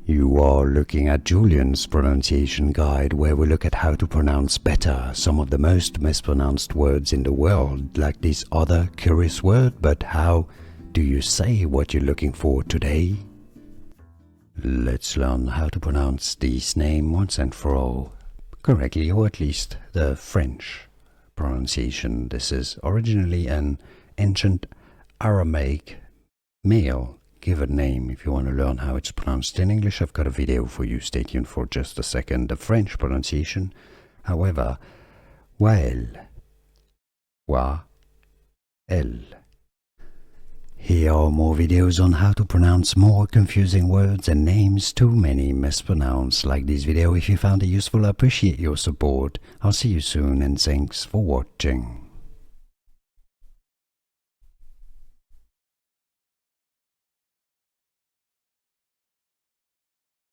You are looking at Julian's pronunciation guide, where we look at how to pronounce better some of the most mispronounced words in the world, like this other curious word. But how do you say what you're looking for today? Let's learn how to pronounce this name once and for all correctly, or at least the French pronunciation. This is originally an ancient Aramaic male given name. If you want to learn how it's pronounced in English, I've got a video for you. Stay tuned for just a second. The French pronunciation, however, Wael. Wael. Here are more videos on how to pronounce more confusing words and names too many mispronounced. Like this video if you found it useful. I appreciate your support. I'll see you soon and thanks for watching.